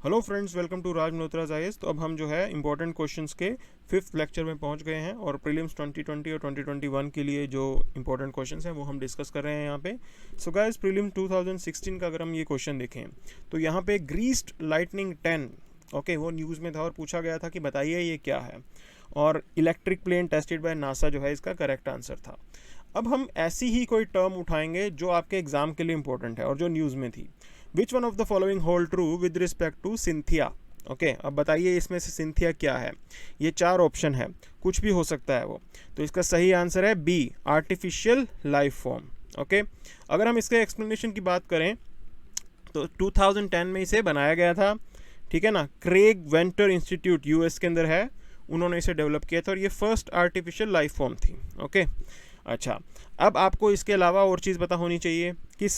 Hello friends, welcome to Raj Malhotra's IAS. तो अब हम जो है इंपॉर्टेंट क्वेश्चंस के 5th लेक्चर में पहुंच गए हैं और प्रीलिम्स 2020 और 2021 के लिए जो इंपॉर्टेंट क्वेश्चंस हैं वो हम डिस्कस कर रहे हैं यहाँ पे। सो गाइस, प्रीलिम 2016 का अगर हम ये क्वेश्चन देखें तो यहाँ पे ग्रीस्ड लाइटनिंग 10, ओके, वो न्यूज़ में था और पूछा गया था कि बताइए ये क्या है, और electric plane tested by NASA जो है इसका करेक्ट आंसर था। अब हम ऐसी ही कोई टर्म उठाएंगे जो आपके एग्जाम के लिए इंपॉर्टेंट है और जो न्यूज़ में थी। Which one of the following hold true with respect to Synthia. Okay, अब बताइए इसमें से सिंथिया क्या है। ये 4 ऑप्शन है, कुछ भी हो सकता है वो। तो इसका सही आंसर है B, artificial life form. Okay, अगर हम इसके एक्सप्लेनेशन की बात करें तो 2010 में इसे बनाया गया था, ठीक है ना। क्रेग वेंटर इंस्टीट्यूट यूएस के अंदर है, उन्होंने इसे डेवलप किया था और ये फर्स्ट आर्टिफिशियल लाइफ फॉर्म थी। ओके, अच्छा, अब आपको इसके अलावा और चीज़ पता होनी चाहिए कि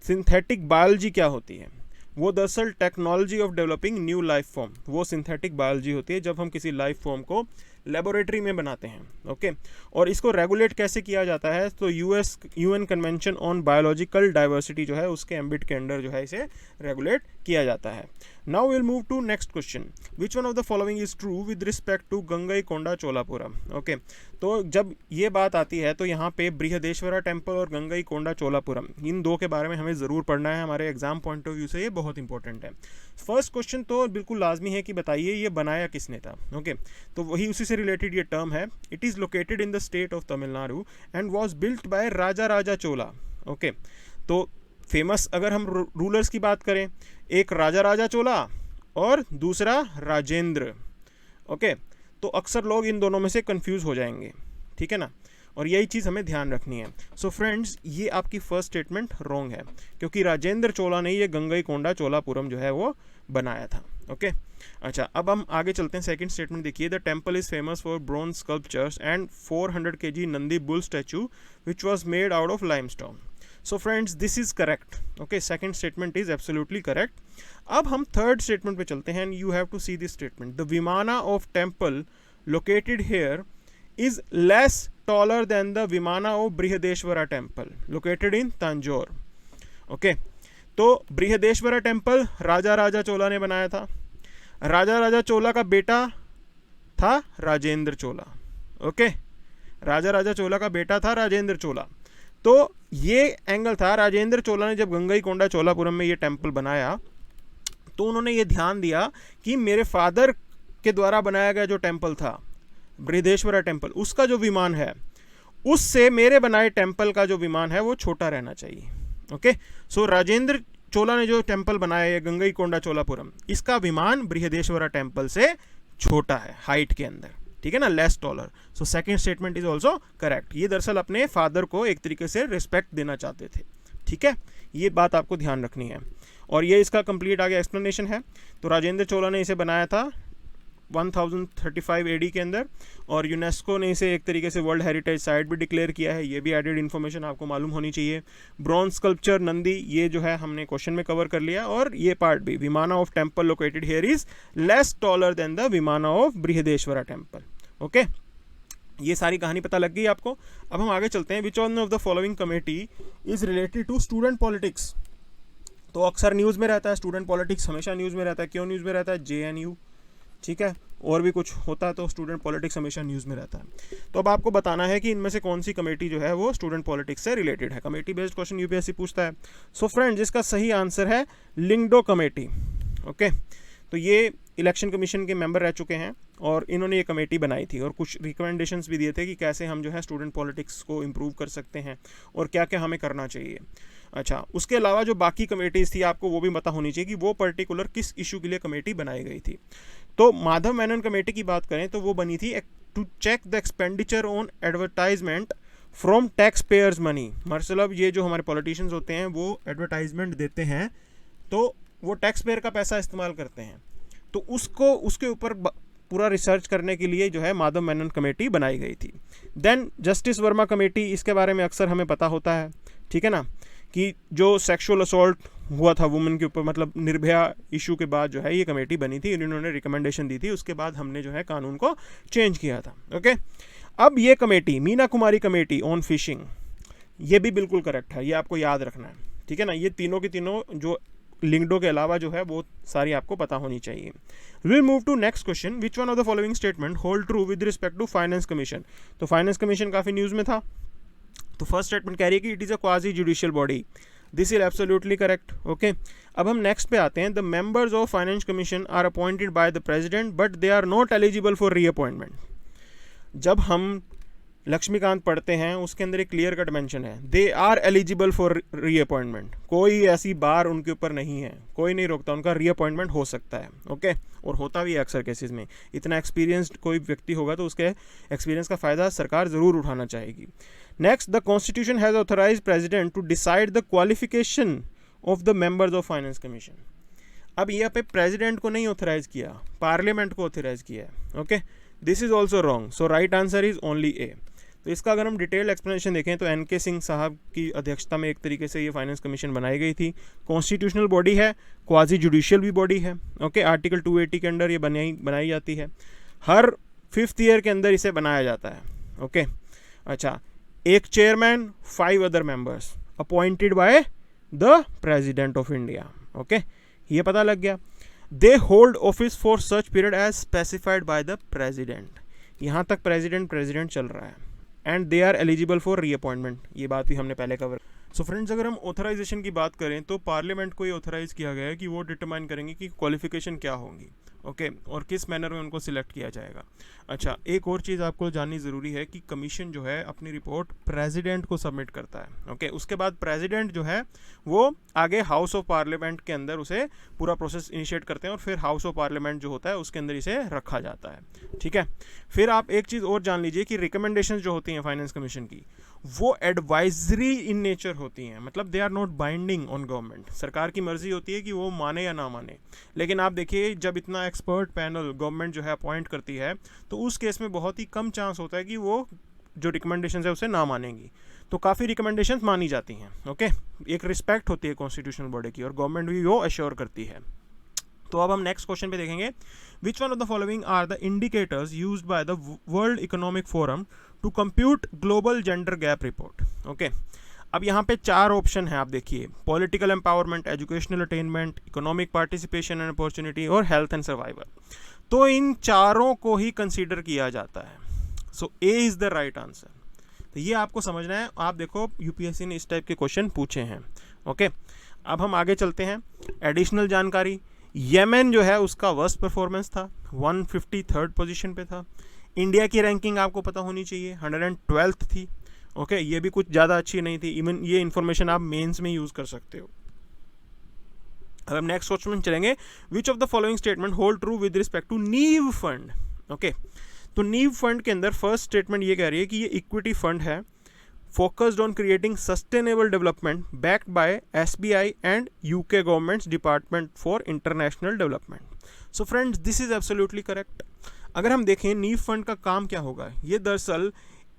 सिंथेटिक बायोलॉजी क्या होती है। वो दरअसल technology of developing new life form, वो सिंथेटिक बायोलॉजी होती है जब हम किसी लाइफ फॉर्म को लेबोरेटरी में बनाते हैं। ओके, और इसको रेगुलेट कैसे किया जाता है, तो UN convention on biological diversity जो है उसके एम्बिट के अंडर जो है इसे रेगुलेट किया जाता है। Now will move to next question. Which one of the following is true with respect to Gangaikonda Cholapuram. Okay, तो जब ये बात आती है तो यहाँ पे बृहदेश्वरा टेम्पल और गंगईकोंडा चोलापुरम, इन दो के बारे में हमें ज़रूर पढ़ना है, हमारे एग्जाम पॉइंट ऑफ व्यू से ये बहुत इंपॉर्टेंट है। फर्स्ट क्वेश्चन तो बिल्कुल लाजमी है कि बताइए ये बनाया किसने था। ओके, तो वही उसी से रिलेटेड ये टर्म है। It is located in the state of Tamil Nadu and was built by Raja Raja Chola. Okay, तो फेमस अगर हम रूलर्स की बात करें, एक राजा राजा चोला और दूसरा राजेंद्र। ओके, तो अक्सर लोग इन दोनों में से कंफ्यूज हो जाएंगे, ठीक है ना, और यही चीज़ हमें ध्यान रखनी है। सो फ्रेंड्स, ये आपकी फर्स्ट स्टेटमेंट रॉन्ग है क्योंकि राजेंद्र चोला ने ये गंगईकोंडा चोलापुरम जो है वो बनाया था। ओके, अच्छा, अब हम आगे चलते हैं। सेकंड स्टेटमेंट देखिए, the temple is famous for bronze sculptures and 400 kg Nandi bull statue which was made out of limestone. So friends, this is correct. Okay, second statement is absolutely correct. अब हम third statement पे चलते हैं। You have to see this statement. The vimana of temple located here is less taller than the Vimana of Brihadeeswara temple located in Tanjore. Okay, तो Brihadeeswara temple राजा राजा चोला ने बनाया था। राजा राजा चोला का बेटा था राजेंद्र चोला। ओके, राजा राजा चोला का बेटा था राजेंद्र चोला। तो ये एंगल था, राजेंद्र चोला ने जब गंगईकोंडा चोलापुरम में ये टेम्पल बनाया तो उन्होंने ये ध्यान दिया कि मेरे फादर के द्वारा बनाया गया जो टेम्पल था बृहदेश्वरा टेम्पल, उसका जो विमान है उससे मेरे बनाए टेम्पल का जो विमान है वो छोटा रहना चाहिए। ओके, सो राजेंद्र चोला ने जो टेम्पल बनाया है गंगईकोंडा चोलापुरम, इसका विमान बृहदेश्वरा टेम्पल से छोटा है हाइट के अंदर, ठीक है ना, less taller. So second statement is also correct. ये दरअसल अपने फादर को एक तरीके से रिस्पेक्ट देना चाहते थे, ठीक है, ये बात आपको ध्यान रखनी है। और ये इसका कंप्लीट आगे एक्सप्लेनेशन है। तो राजेंद्र चोला ने इसे बनाया था 1035 AD के अंदर और यूनेस्को ने इसे एक तरीके से वर्ल्ड हेरिटेज साइट भी डिक्लेयर किया है। ये भी एडेड इन्फॉर्मेशन आपको मालूम होनी चाहिए। ब्रॉन्ज स्कल्पचर नंदी, ये जो है हमने क्वेश्चन में कवर कर लिया। और ये पार्ट भी, vimana of temple located here is less taller than the vimana of Brihadeeswara temple. Okay, ये सारी कहानी पता लग गई आपको। अब हम आगे चलते हैं। Which one of the following committee is related to student politics. तो अक्सर न्यूज़ में रहता है, स्टूडेंट पॉलिटिक्स हमेशा न्यूज़ में रहता है। क्यों न्यूज़ में रहता है? JNU, ठीक है, और भी कुछ होता है तो स्टूडेंट पॉलिटिक्स हमेशा न्यूज़ में रहता है। तो अब आपको बताना है कि इनमें से कौन सी कमेटी जो है वो स्टूडेंट पॉलिटिक्स से रिलेटेड है। कमेटी बेस्ड क्वेश्चन यूपीएससी पूछता है। सो फ्रेंड्स, इसका सही आंसर है लिंगडो कमेटी। ओके, तो ये इलेक्शन कमीशन के मेंबर रह चुके हैं और इन्होंने ये कमेटी बनाई थी और कुछ रिकमेंडेशंस भी दिए थे कि कैसे हम जो है स्टूडेंट पॉलिटिक्स को इम्प्रूव कर सकते हैं और क्या क्या हमें करना चाहिए। अच्छा, उसके अलावा जो बाकी कमेटीज़ थी आपको वो भी पता होनी चाहिए कि वो पर्टिकुलर किस इशू के लिए कमेटी बनाई गई थी। तो माधव मेनन कमेटी की बात करें तो वो बनी थी to check the expenditure on advertisement from tax payers money. मतलब ये जो हमारे पॉलिटिशियंस होते हैं वो एडवर्टाइजमेंट देते हैं तो वो टैक्स पेयर का पैसा इस्तेमाल करते हैं, तो उसके ऊपर पूरा रिसर्च करने के लिए जो है माधव मेनन कमेटी बनाई गई थी। देन जस्टिस वर्मा कमेटी, इसके बारे में अक्सर हमें पता होता है, ठीक है ना, कि जो सेक्सुअल असॉल्ट हुआ था वुमेन के ऊपर, मतलब निर्भया इशू के बाद जो है ये कमेटी बनी थी, इन्होंने रिकमेंडेशन दी थी, उसके बाद हमने जो है कानून को चेंज किया था। ओके, अब ये committee Meena Kumari committee on fishing, ये भी बिल्कुल करेक्ट है, ये आपको याद रखना है, ठीक है ना। ये तीनों की तीनों जो लिंक्डो के अलावा जो है वो सारी आपको पता होनी चाहिए। Will move to next question, which one of the following statement hold true with respect to finance commission. तो फाइनेंस कमीशन काफ़ी न्यूज़ में था, तो फर्स्ट स्टेटमेंट कह रही है कि it is a quasi judicial body, this is absolutely correct. Okay, अब हम नेक्स्ट पे आते हैं। The members of finance commission are appointed by the president but they are not eligible for reappointment. जब हम लक्ष्मीकांत पढ़ते हैं उसके अंदर एक क्लियर कट मेंशन है, they are eligible for reappointment. कोई ऐसी बार उनके ऊपर नहीं है, कोई नहीं रोकता, उनका रीअपॉइंटमेंट हो सकता है। ओके, और होता भी है अक्सर केसेस में। इतना एक्सपीरियंस्ड कोई व्यक्ति होगा तो उसके एक्सपीरियंस का फ़ायदा सरकार ज़रूर उठाना चाहेगी। Next, the constitution has authorise president to decide the qualification of the members of finance commission. अब यहाँ पे प्रेसिडेंट को नहीं ऑथराइज किया, पार्लियामेंट को ऑथराइज किया है। Okay, this is also wrong, so right answer is only A. तो इसका अगर हम डिटेल एक्सप्लेनेशन देखें तो एन के सिंह साहब की अध्यक्षता में एक तरीके से ये फाइनेंस कमीशन बनाई गई थी। कॉन्स्टिट्यूशनल बॉडी है, क्वाजी जुडिशियल भी बॉडी है। ओके, आर्टिकल 280 के अंडर ये बनाई जाती है। हर 5th ईयर के अंदर इसे बनाया जाता है। ओके, अच्छा, एक chairman, 5 other members appointed by the president of India. Okay, ये पता लग गया। They hold office for such period as specified by the president. यहाँ तक प्रेसिडेंट चल रहा है। And they are eligible for reappointment, ये बात भी हमने पहले कवर। सो फ्रेंड्स, अगर हम ऑथराइजेशन की बात करें तो पार्लियामेंट को ये ऑथराइज किया गया है कि वो डिटरमाइन करेंगे कि क्वालिफिकेशन क्या होंगी। ओके, और किस मैनर में उनको सिलेक्ट किया जाएगा। अच्छा, एक और चीज़ आपको जाननी ज़रूरी है कि कमीशन जो है अपनी रिपोर्ट प्रेसिडेंट को सबमिट करता है। ओके, उसके बाद प्रेसिडेंट जो है वो आगे हाउस ऑफ पार्लियामेंट के अंदर उसे पूरा प्रोसेस इनिशिएट करते हैं और फिर हाउस ऑफ पार्लियामेंट जो होता है उसके अंदर इसे रखा जाता है। ठीक है, फिर आप एक चीज़ और जान लीजिए कि रिकमेंडेशंस जो होती हैं फाइनेंस कमीशन की वो एडवाइजरी इन नेचर होती हैं, मतलब they are not binding on government. सरकार की मर्जी होती है कि वो माने या ना माने। लेकिन आप देखिए, जब इतना एक्सपर्ट पैनल गवर्नमेंट जो है अपॉइंट करती है तो उस केस में बहुत ही कम चांस होता है कि वो जो रिकमेंडेशन है उसे ना मानेंगी। तो काफ़ी रिकमेंडेशन मानी जाती हैं। ओके, एक रिस्पेक्ट होती है कॉन्स्टिट्यूशनल बॉडी की और गवर्नमेंट भी वो अश्योर करती है। तो अब हम नेक्स्ट क्वेश्चन पे देखेंगे, which one of the following are the indicators used by the World Economic Forum to compute global gender gap report. Okay, अब यहाँ पे 4 ऑप्शन है, आप देखिए, political empowerment, educational attainment, economic participation and opportunity और health and survival. तो इन चारों को ही कंसीडर किया जाता है। So A is the right answer. तो ये आपको समझना है। आप देखो, यूपीएससी ने इस टाइप के क्वेश्चन पूछे हैं। ओके, अब हम आगे चलते हैं। एडिशनल जानकारी, येमेन जो है उसका वर्स्ट परफॉर्मेंस था, 153rd पोजीशन पे था। इंडिया की रैंकिंग आपको पता होनी चाहिए, 112th थी। ओके, ये भी कुछ ज़्यादा अच्छी नहीं थी। इवन ये इन्फॉर्मेशन आप मेंस में यूज़ कर सकते हो। अब हम नेक्स्ट क्वेश्चन चलेंगे, which of the following statement hold true with respect to Neev fund. Okay, तो नीव फंड के अंदर फर्स्ट स्टेटमेंट ये कह रही है कि ये इक्विटी फंड है, focused on creating sustainable development, backed by SBI and UK governments department for international development. So friends, this is absolutely correct. अगर हम देखें नीव फंड का काम क्या होगा, ये दरअसल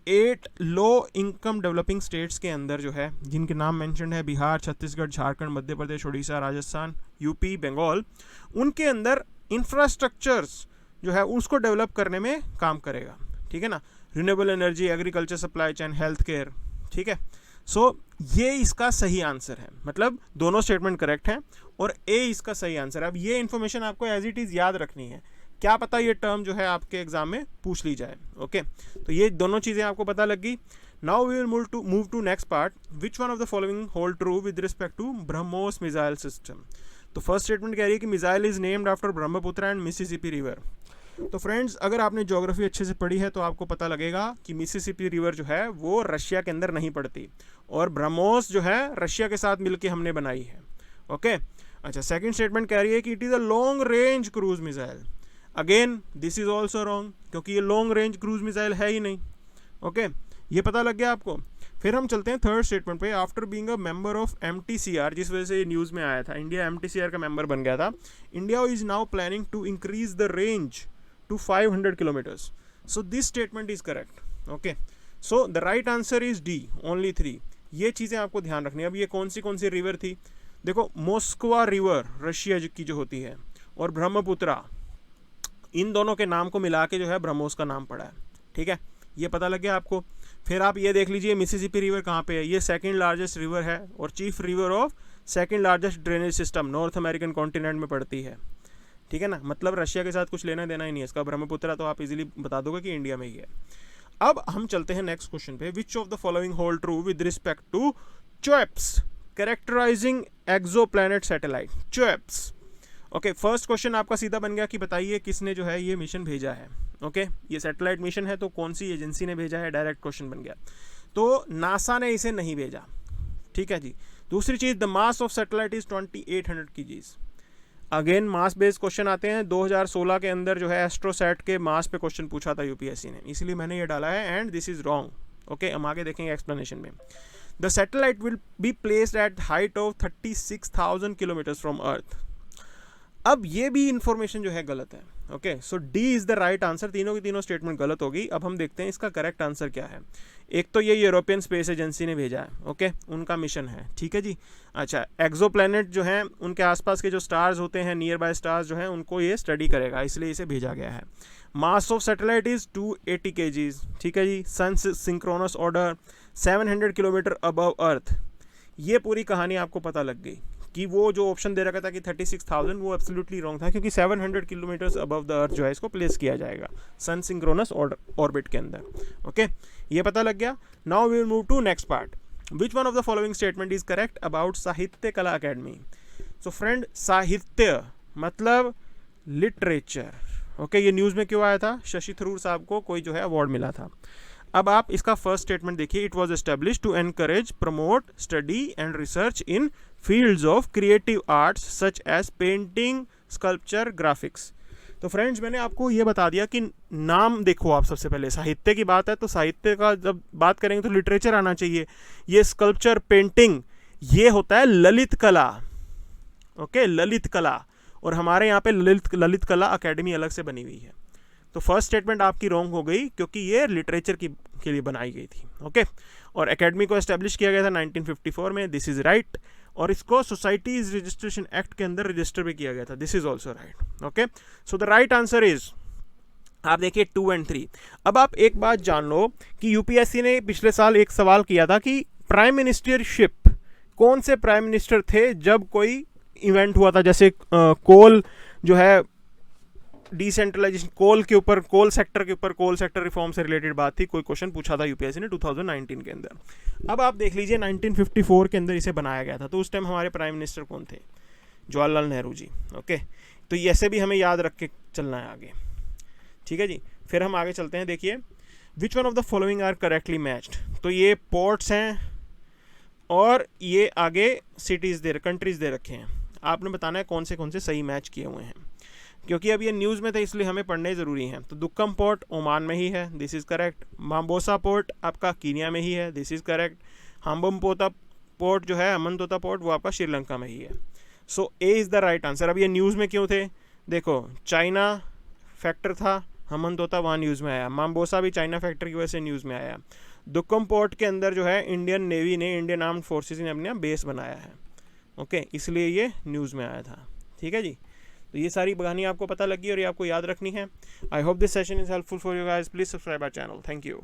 8 लो इनकम डेवलपिंग स्टेट्स के अंदर जो है, जिनके नाम मेंशन है बिहार, छत्तीसगढ़, झारखंड, मध्य प्रदेश, उड़ीसा, राजस्थान, यूपी, बंगाल, उनके अंदर इंफ्रास्ट्रक्चर्स जो है उसको डेवलप करने में काम करेगा। ठीक है ना, renewable energy, agriculture supply chain, health care. ठीक है, सो ये इसका सही आंसर है, मतलब दोनों स्टेटमेंट करेक्ट हैं और ए इसका सही आंसर है। अब ये इन्फॉर्मेशन आपको एज इट इज़ याद रखनी है, क्या पता ये टर्म जो है आपके एग्जाम में पूछ ली जाए। ओके, तो ये दोनों चीज़ें आपको पता लग गई। Now we will move to next part, which one of the following hold true with respect to BrahMos missile system. तो फर्स्ट स्टेटमेंट कह रही है कि missile is named after Brahmaputra and Mississippi river. तो फ्रेंड्स, अगर आपने ज्योग्राफी अच्छे से पढ़ी है तो आपको पता लगेगा कि मिसिसिपी रिवर जो है वो रशिया के अंदर नहीं पड़ती और ब्रह्मोस जो है रशिया के साथ मिलके हमने बनाई है। ओके, अच्छा, सेकंड स्टेटमेंट कह रही है कि it is a long range cruise missile. Again this is also wrong, क्योंकि ये लॉन्ग रेंज क्रूज मिसाइल है ही नहीं। ओके, ये पता लग गया आपको। फिर हम चलते हैं थर्ड स्टेटमेंट पे, after being a member of MTCR, जिस वजह से ये न्यूज़ में आया था, इंडिया MTCR का मेंबर बन गया था। India is now planning to increase the range to 500 kilometers. So this statement is correct. Okay, so the right answer is D, only 3. ये चीज़ें आपको ध्यान रखनी है। अब ये कौन सी रिवर थी, देखो, मोस्कवा रिवर रशिया की जो होती है और ब्रह्मपुत्रा, इन दोनों के नाम को मिला के जो है ब्रह्मोस का नाम पड़ा है। ठीक है, ये पता लग गया आपको। फिर आप ये देख लीजिए मिसिसिपी रिवर कहाँ पे है, ये सेकंड लार्जेस्ट रिवर है और chief river of second largest drainage system north American continent में पड़ती है, ठीक है ना, मतलब रशिया के साथ कुछ लेना देना ही नहीं है इसका। ब्रह्मपुत्र तो आप इजीली बता दोगे कि इंडिया में ही है। अब हम चलते हैं नेक्स्ट क्वेश्चन पे, which of the following hold true with respect to CHEOPS characterising exoplanet satellite, CHEOPS. Okay, first question आपका सीधा बन गया कि बताइए किसने जो है ये मिशन भेजा है। ओके, ये सैटेलाइट मिशन है तो कौन सी एजेंसी ने भेजा है, डायरेक्ट क्वेश्चन बन गया। तो नासा ने इसे नहीं भेजा, ठीक है जी। दूसरी चीज, the mass of satellite is 2800 kgs। Again mass based question आते हैं। 2016 के अंदर जो है एस्ट्रोसैट के मास पे क्वेश्चन पूछा था यूपीएससी ने, इसलिए मैंने ये डाला है and this is wrong. Okay, हम आगे देखेंगे एक्सप्लेनेशन में। The satellite will be placed at height of 36,000 kilometre from earth. अब ये भी इंफॉर्मेशन जो है गलत है। Okay, so D is the right answer, तीनों की तीनों स्टेटमेंट गलत होगी। अब हम देखते हैं इसका करेक्ट आंसर क्या है। एक तो ये यूरोपियन स्पेस एजेंसी ने भेजा है, ओके, उनका मिशन है, ठीक है जी। अच्छा, एक्सोप्लैनेट जो है उनके आसपास के जो स्टार्स होते हैं, नियर बाय स्टार्स जो हैं, उनको ये स्टडी करेगा, इसलिए इसे भेजा गया है। Mass of satellite is 280 kgs, ठीक है जी। सन सिंक्रोनस ऑर्डर 700 किलोमीटर अबव अर्थ। ये पूरी कहानी आपको पता लग गई कि वो जो ऑप्शन दे रखा था कि 36,000 वो एब्सोल्युटली रॉन्ग था, क्योंकि 700 किलोमीटर्स अबव द अर्थ जो है इसको प्लेस किया जाएगा सन सिंक्रोनस ऑर्बिट के अंदर। ओके, ये पता लग गया। Now we will move to next part. Which one of the following statement is correct about Sahitya Kala academy. So friend, साहित्य मतलब लिटरेचर। ओके, ये न्यूज़ में क्यों आया था, शशि थरूर साहब को कोई जो है अवार्ड मिला था। अब आप इसका फर्स्ट स्टेटमेंट देखिए, it was establish to encourage, promote, study and research in fields of creative arts such as painting, sculpture, graphics. तो फ्रेंड्स, मैंने आपको ये बता दिया कि नाम देखो आप, सबसे पहले साहित्य की बात है तो साहित्य का जब बात करेंगे तो लिटरेचर आना चाहिए। ये स्कल्पचर, पेंटिंग, ये होता है ललित कला। ओके, ललित कला, और हमारे यहाँ पे ललित कला अकेडमी अलग से बनी हुई है। तो फर्स्ट स्टेटमेंट आपकी रॉन्ग हो गई, क्योंकि ये लिटरेचर के लिए बनाई गई थी। ओके, और एकेडमी को एस्टेब्लिश किया गया था 1954 में, दिस इज राइट। और इसको सोसाइटीज रजिस्ट्रेशन एक्ट के अंदर रजिस्टर भी किया गया था, this is also right. Okay, so the right answer is, आप देखिए 2 और 3। अब आप एक बात जान लो कि यूपीएससी ने पिछले साल एक सवाल किया था कि प्राइम मिनिस्टरशिप, कौन से प्राइम मिनिस्टर थे जब कोई इवेंट हुआ था, जैसे कोल जो है डिसेंट्रलाइजेशन, कोल के ऊपर, कोल सेक्टर के ऊपर, कोल सेक्टर रिफॉर्म से रिलेटेड बात थी, कोई क्वेश्चन पूछा था यूपीएससी ने 2019 के अंदर। अब आप देख लीजिए 1954 के अंदर इसे बनाया गया था, तो उस टाइम हमारे प्राइम मिनिस्टर कौन थे, जवाहरलाल नेहरू जी। ओके, तो ऐसे भी हमें याद रख के चलना है आगे, ठीक है जी। फिर हम आगे चलते हैं, देखिए which one of the following are correctly matched. तो ये पोर्ट्स हैं और ये आगे सिटीज़ कंट्रीज दे रखे हैं, आपने बताना है कौन से सही मैच किए हुए हैं, क्योंकि अब ये न्यूज़ में थे इसलिए हमें पढ़ने ज़रूरी हैं। तो दुक्कम पोर्ट ओमान में ही है, दिस इज़ करेक्ट। माम्बोसा पोर्ट आपका कीनिया में ही है, दिस इज़ करेक्ट। हाम्बमपोता पोर्ट जो है, अमनतोता पोर्ट, वो आपका श्रीलंका में ही है। So A is the right answer. अब ये न्यूज़ में क्यों थे, देखो चाइना फैक्टर था, हम्बनतोता वहाँ न्यूज़ में आया, माम्बोसा भी चाइना फैक्टर की वजह से न्यूज़ में आया। दुक्कम पोर्ट के अंदर जो है इंडियन नेवी ने, इंडियन आर्म्ड फोर्सेस ने अपना बेस बनाया है। ओके, इसलिए ये न्यूज़ में आया था, ठीक है जी। तो ये सारी कहानी आपको पता लगी और ये आपको याद रखनी है। I hope this session is helpful for you guys. Please subscribe our channel. Thank you.